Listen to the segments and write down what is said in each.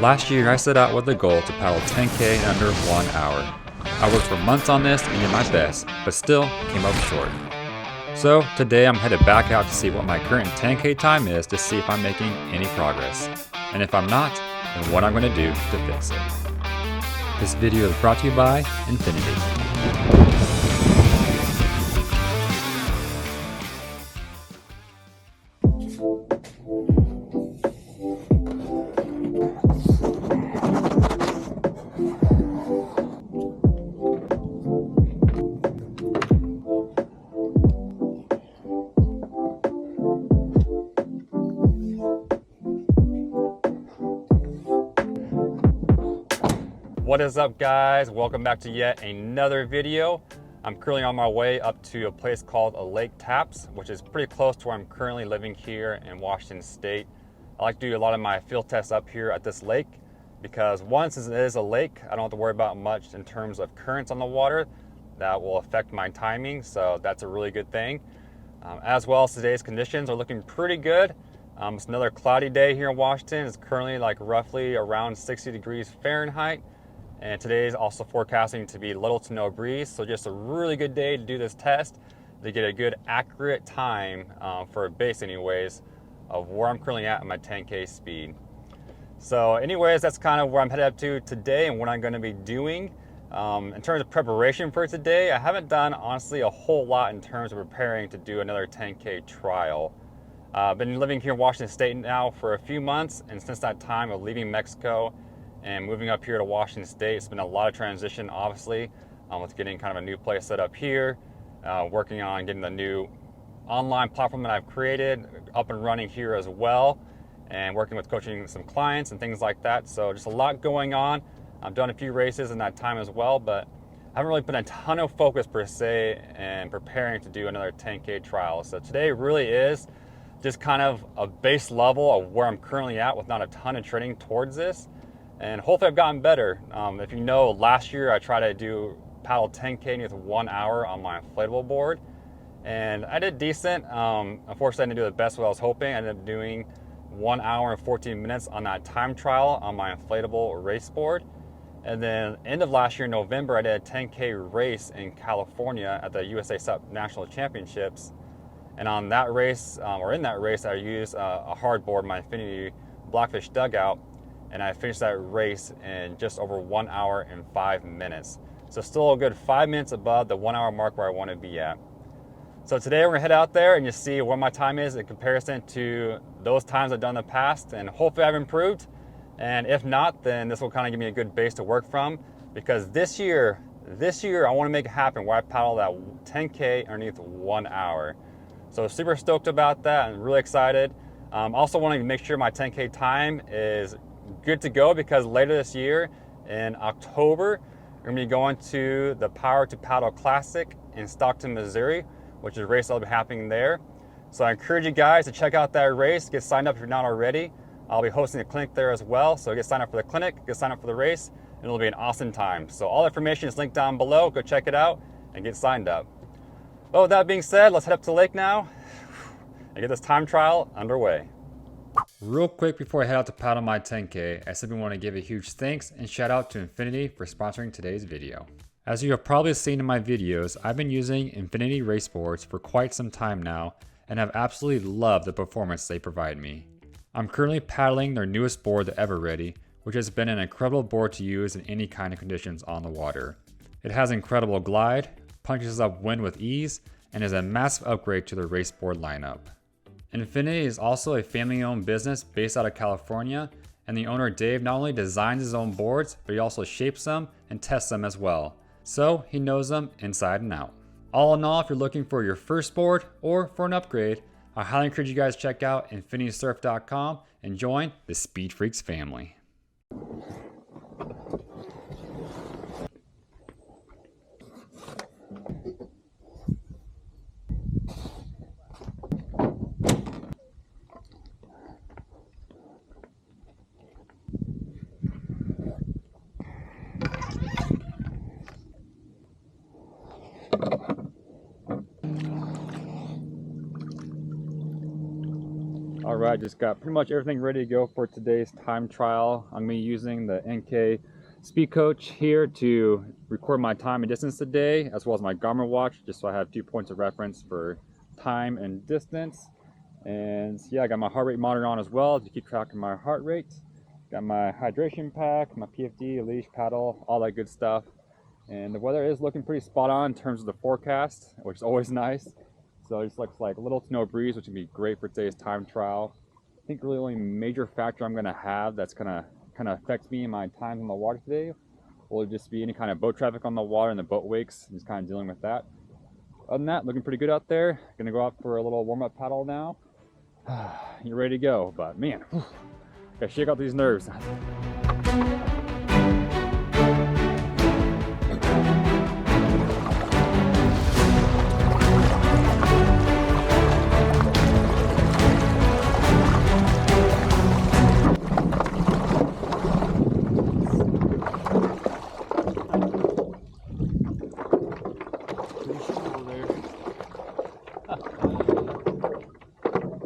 Last year I set out with the goal to paddle 10K in under 1 hour. I worked for months on this and did my best, but still came up short. So today I'm headed back out to see what my current 10K time is to see if I'm making any progress. And if I'm not, then what I'm going to do to fix it. This video is brought to you by Infinity. What is up, guys? Welcome back to yet another video. I'm currently on my way up to a place called Lake Tapps, which is pretty close to where I'm currently living here in Washington State. I like to do a lot of my field tests up here at this lake because once it is a lake, I don't have to worry about much in terms of currents on the water that will affect my timing, so that's a really good thing. As well as today's conditions are looking pretty good. It's another cloudy day here in Washington. It's currently like roughly around 60 degrees Fahrenheit. And today is also forecasting to be little to no breeze. So just a really good day to do this test to get a good accurate time for a base anyways of where I'm currently at in my 10K speed. So anyways, that's kind of where I'm headed up to today and what I'm going to be doing. In terms of preparation for today, I haven't done honestly a whole lot in terms of preparing to do another 10K trial. I've been living here in Washington State now for a few months, and since that time of leaving Mexico and moving up here to Washington State, it's been a lot of transition, obviously, with getting kind of a new place set up here, working on getting the new online platform that I've created up and running here as well, and working with coaching some clients and things like that. So just a lot going on. I've done a few races in that time as well, but I haven't really put a ton of focus per se in preparing to do another 10K trial. So today really is just kind of a base level of where I'm currently at with not a ton of training towards this. And hopefully I've gotten better. If you know, last year I tried to paddle 10K with 1 hour on my inflatable board, and I did decent. Unfortunately, I didn't do the best what I was hoping. I ended up doing 1 hour and 14 minutes on that time trial on my inflatable race board. And then end of last year in November, I did a 10K race in California at the USA Sup National Championships. And on that race, in that race, I used a hard board, my Infinity Blackfish dugout. And I finished that race in just over 1 hour and 5 minutes. So still a good 5 minutes above the 1 hour mark where I want to be at. So today we're gonna head out there and just see what my time is in comparison to those times I've done in the past, and hopefully I've improved. And if not, then this will kind of give me a good base to work from, because this year I want to make it happen where I paddle that 10K underneath 1 hour. So super stoked about that and really excited. Also wanting to make sure my 10K time is good to go, because later this year in October we're going to be going to the Power to Paddle Classic in Stockton, Missouri, which is a race that'll be happening there. So I encourage you guys to check out that race, get signed up if you're not already. I'll be hosting a clinic there as well, so get signed up for the clinic, get signed up for the race, and it'll be an awesome time. So all the information is linked down below. Go check it out and get signed up. Well, with that being said, let's head up to the lake now and get this time trial underway. Real quick before I head out to paddle my 10K, I simply want to give a huge thanks and shout out to Infinity for sponsoring today's video. As you have probably seen in my videos, I've been using Infinity race boards for quite some time now and have absolutely loved the performance they provide me. I'm currently paddling their newest board, the EVERREADY, which has been an incredible board to use in any kind of conditions on the water. It has incredible glide, punches up wind with ease, and is a massive upgrade to the race board lineup. Infinity is also a family-owned business based out of California, and the owner Dave not only designs his own boards, but he also shapes them and tests them as well. So he knows them inside and out. All in all, if you're looking for your first board or for an upgrade, I highly encourage you guys to check out infinitysurf.com and join the Speed Freaks family. All Alright, just got pretty much everything ready to go for today's time trial. I'm going to be using the NK Speed Coach here to record my time and distance today, as well as my Garmin watch, just so I have 2 points of reference for time and distance. And yeah, I got my heart rate monitor on as well to keep track of my heart rate. Got my hydration pack, my PFD, leash, paddle, all that good stuff. And the weather is looking pretty spot on in terms of the forecast, which is always nice. So it just looks like a little to no breeze, which would be great for today's time trial. I think really the only major factor I'm going to have that's going to kind of affect me in my times on the water today will just be any kind of boat traffic on the water and the boat wakes, and just kind of dealing with that. Other than that, looking pretty good out there. Going to go out for a little warm-up paddle now. You're ready to go, but man, gotta shake out these nerves.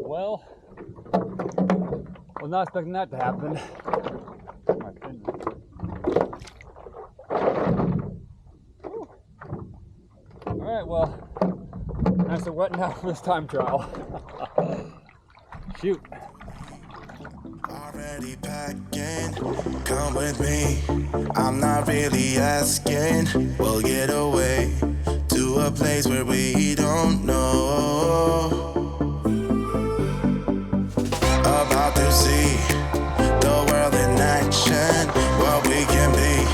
Well, was not expecting that to happen. Alright, well, nice and wet now for this time trial. Shoot. Already packing, come with me. I'm not really asking. We'll get away to a place where we don't know. About to see the world in action, what we can be,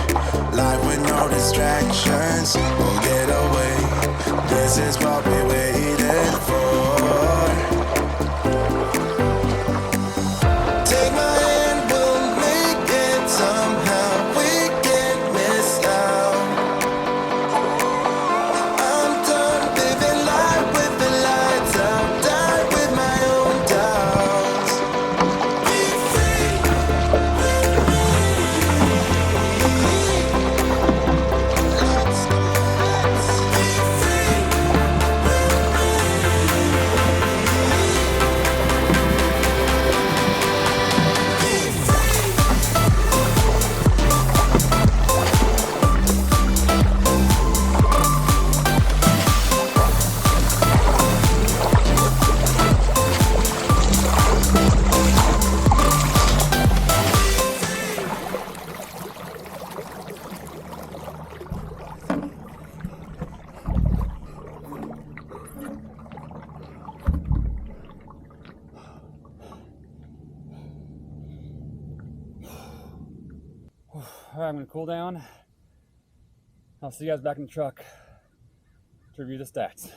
life with no distractions. We'll get away, this is what we waited for. Take my hand, we'll make it somehow. We can't miss out. I'm done living life with the lights out, die with my own doubts. Be free with me. Let's be free Alright, I'm going to cool down. I'll see you guys back in the truck to review the stats.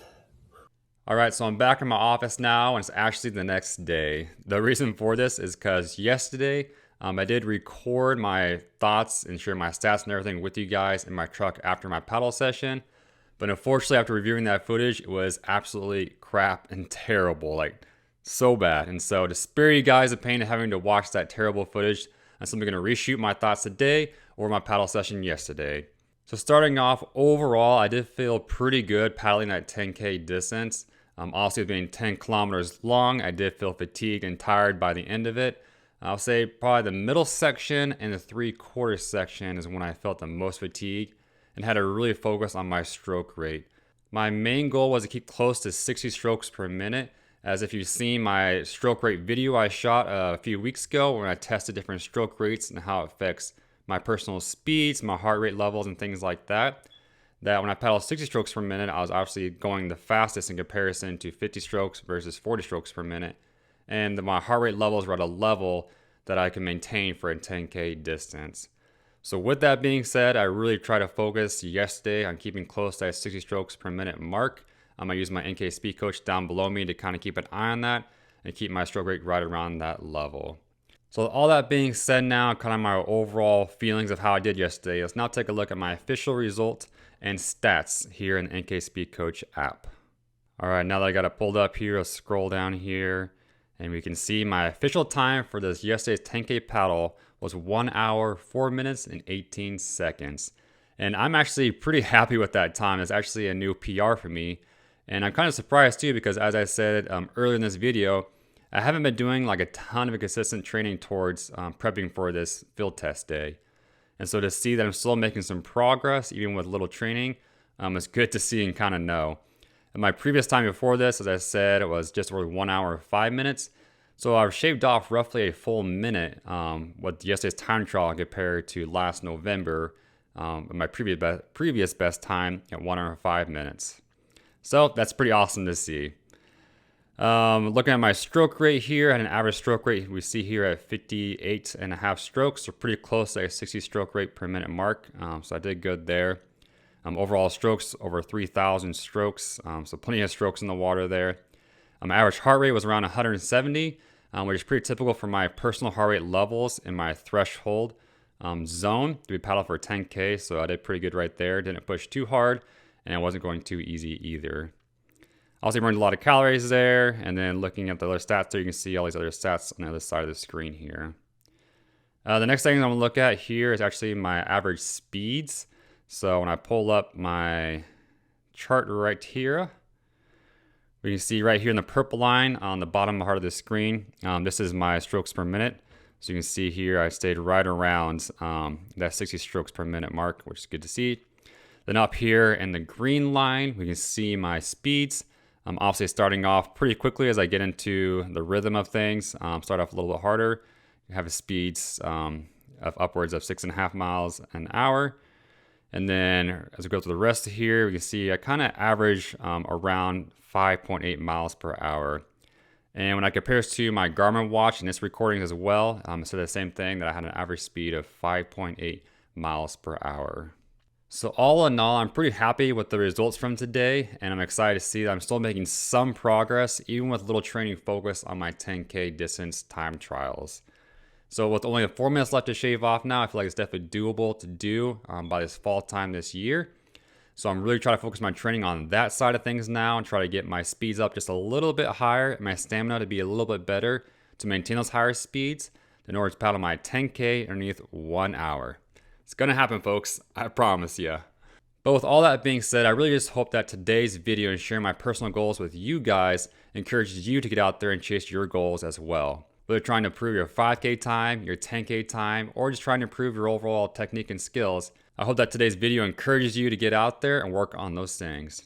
Alright, so I'm back in my office now, and it's actually the next day. The reason for this is because yesterday I did record my thoughts and share my stats and everything with you guys in my truck after my paddle session. But unfortunately, after reviewing that footage, it was absolutely crap and terrible, like so bad. And so to spare you guys the pain of having to watch that terrible footage, I'm simply going to reshoot my thoughts today or my paddle session yesterday. So starting off, overall, I did feel pretty good paddling that 10K distance. Also being 10 kilometers long, I did feel fatigued and tired by the end of it. I'll say probably the middle section and the 3/4 section is when I felt the most fatigued and had to really focus on my stroke rate. My main goal was to keep close to 60 strokes per minute. As if you've seen my stroke rate video I shot a few weeks ago when I tested different stroke rates and how it affects my personal speeds, my heart rate levels, and things like that. That when I paddled 60 strokes per minute, I was obviously going the fastest in comparison to 50 strokes versus 40 strokes per minute. And my heart rate levels were at a level that I can maintain for a 10K distance. So with that being said, I really tried to focus yesterday on keeping close to that 60 strokes per minute mark. I use my NK Speed Coach down below me to kind of keep an eye on that and keep my stroke rate right around that level. So all that being said now, kind of my overall feelings of how I did yesterday, let's now take a look at my official result and stats here in the NK Speed Coach app. All right, now that I got it pulled up here, let's scroll down here and we can see my official time for this yesterday's 10K paddle was 1 hour, 4 minutes, and 18 seconds. And I'm actually pretty happy with that time. It's actually a new PR for me. And I'm kind of surprised too, because as I said earlier in this video, I haven't been doing like a ton of consistent training towards prepping for this field test day. And so to see that I'm still making some progress, even with little training, it's good to see and kind of know. And my previous time before this, as I said, it was just over 1 hour and 5 minutes. So I've shaved off roughly a full minute with yesterday's time trial compared to last November, my previous best time at 1 hour and 5 minutes. So that's pretty awesome to see. Looking at my stroke rate here, I had an average stroke rate we see here at 58.5 strokes, so pretty close to a 60 stroke rate per minute mark. So I did good there. Overall strokes over 3,000 strokes, so plenty of strokes in the water there. My average heart rate was around 170, which is pretty typical for my personal heart rate levels in my threshold zone to be paddled for 10K. So I did pretty good right there. Didn't push too hard, and it wasn't going too easy either. Also burned a lot of calories there, and then looking at the other stats there, you can see all these other stats on the other side of the screen here. The next thing I'm going to look at here is actually my average speeds. So when I pull up my chart right here, we can see right here in the purple line on the bottom part of the screen, this is my strokes per minute. So you can see here I stayed right around that 60 strokes per minute mark, which is good to see. Then up here in the green line, we can see my speeds. I'm obviously starting off pretty quickly as I get into the rhythm of things. Start off a little bit harder. You have speeds of upwards of 6.5 miles an hour. And then as we go through the rest of here, we can see I kind of average around 5.8 miles per hour. And when I compare this to my Garmin watch and its recordings as well, it said the same thing, that I had an average speed of 5.8 miles per hour. So all in all, I'm pretty happy with the results from today, and I'm excited to see that I'm still making some progress, even with little training focus on my 10K distance time trials. So with only 4 minutes left to shave off now, I feel like it's definitely doable to do by this fall time this year. So I'm really trying to focus my training on that side of things now and try to get my speeds up just a little bit higher and my stamina to be a little bit better to maintain those higher speeds in order to paddle my 10K underneath 1 hour. It's gonna happen, folks, I promise you. But with all that being said, I really just hope that today's video and sharing my personal goals with you guys encourages you to get out there and chase your goals as well. Whether trying to improve your 5K time, your 10K time, or just trying to improve your overall technique and skills, I hope that today's video encourages you to get out there and work on those things.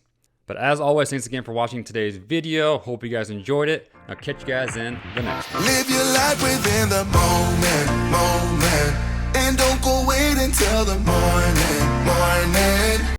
But as always, thanks again for watching today's video. Hope you guys enjoyed it. I'll catch you guys in the next one. Live your life within the moment. And don't go wait until the morning.